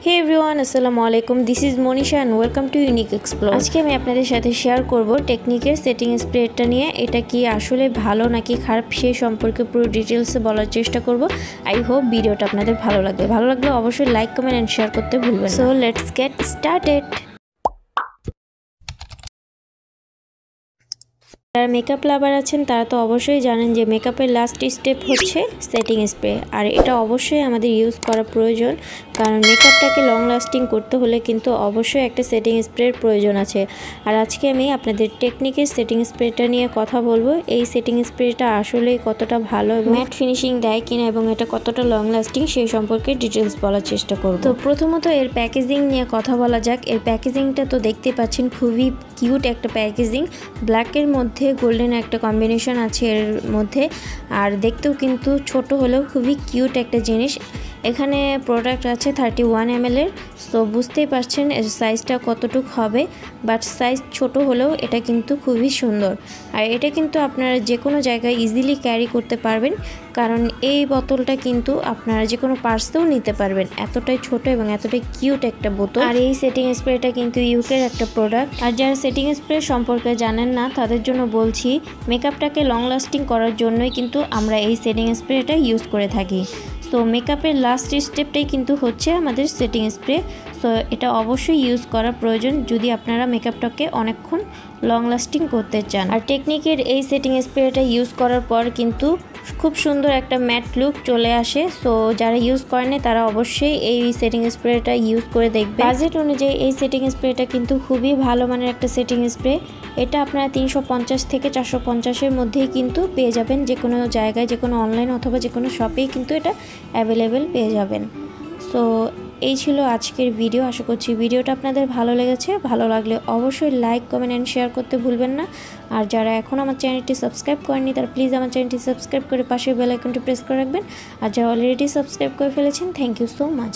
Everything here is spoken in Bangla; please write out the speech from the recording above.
हे एवरीवन अस्सलामु आलैकुम this is Monisha and welcome to Unique Explore. आज के मैं आपनादेर साथे शेयर करब टेक्निकेर सेटिंग स्प्रेटा निये। एटा कि आसले भालो नाकि खाराप सेई सम्पर्के पुरो डिटेल्स बोलार चेष्टा करब। आई होप भिडियोटा आपनादेर भालो लागले अवश्यई लाइक कमेंट एंड शेयर करते भूलबेन ना। So let's get started. যারা মেকআপ লাভার আছেন তারা তো অবশ্যই জানেন যে মেকআপের লাস্ট স্টেপ হচ্ছে সেটিং স্প্রে, আর এটা অবশ্যই আমাদের ইউজ করা প্রয়োজন, কারণ মেকআপটাকে লং লাস্টিং করতে হলে কিন্তু অবশ্যই একটা সেটিং স্প্রের প্রয়োজন আছে। আর আজকে আমি আপনাদের টেকনিকের সেটিং স্প্রেটা নিয়ে কথা বলবো। এই সেটিং স্প্রেটা আসলেই কতটা ভালো এবং ম্যাট ফিনিশিং দেয় কিনা এবং এটা কতটা লং লাস্টিং সেই সম্পর্কে ডিটেলস বলার চেষ্টা করব। তো প্রথমত এর প্যাকেজিং নিয়ে কথা বলা যাক। এর প্যাকেজিংটা তো দেখতে পাচ্ছেন, খুবই কিউট একটা প্যাকেজিং। ব্ল্যাকের মধ্যে গোল্ডেন একটা কম্বিনেশন আছে এর মধ্যে, আর দেখতেও কিন্তু ছোট হলেও খুবই কিউট একটা জিনিস। এখানে প্রোডাক্ট আছে 31 ml এর, তো বুঝতেই পারছেন এর সাইজটা কতটুক হবে, বাট সাইজ ছোট হলেও এটা কিন্তু খুবই সুন্দর। আর এটা কিন্তু আপনারা যে কোনো জায়গায় ইজিলি ক্যারি করতে পারবেন, কারণ এই বোতলটা কিন্তু আপনারা যে কোনো পার্সেও নিতে পারবেন, এতটাই ছোট এবং এতটাই কিউট একটা বোতল। আর এই সেটিং স্প্রেটা কিন্তু ইউকের একটা প্রোডাক্ট। আর যারা সেটিং স্প্রে সম্পর্কে জানেন না তাদের জন্য বলছি, মেকআপটাকে লং লাস্টিং করার জন্যই কিন্তু আমরা এই সেটিং স্প্রেটা ইউজ করে থাকি। তো মেকআপের লাস্ট স্টেপটাই কিন্তু হচ্ছে আমাদের সেটিং স্প্রে। সো এটা অবশ্যই ইউজ করা প্রয়োজন যদি আপনারা মেকআপটাকে অনেকক্ষণ লং লাস্টিং করতে চান। আর টেকনিকের এই সেটিং স্প্রেটা ইউজ করার পর কিন্তু খুব সুন্দর একটা ম্যাট লুক চলে আসে। সো যারা ইউজ করেনি তারা অবশ্যই এই সেটিং স্প্রেটা ইউজ করে দেখবে। বাজেট অনুযায়ী এই সেটিং স্প্রেটা কিন্তু খুবই ভালো মানের একটা সেটিং স্প্রে। এটা আপনারা 350 থেকে 450-এর মধ্যেই কিন্তু পেয়ে যাবেন, যে কোনো জায়গায়, যে কোনো অনলাইন অথবা যে কোনো শপেই কিন্তু এটা অ্যাভেলেবেল পেয়ে যাবেন। সো এই ছিল আজকের ভিডিও। আশা করছি ভিডিওটা আপনাদের ভালো লেগেছে। ভালো লাগলে অবশ্যই লাইক কমেন্ট অ্যান্ড শেয়ার করতে ভুলবেন না। আর যারা এখন আমার চ্যানেলটি সাবস্ক্রাইব করেননি তারা প্লিজ আমার চ্যানেলটি সাবস্ক্রাইব করে পাশের বেল আইকনটি প্রেস করে রাখবেন। আর যারা অলরেডি সাবস্ক্রাইব করে ফেলেছেন, থ্যাংক ইউ সো মাচ।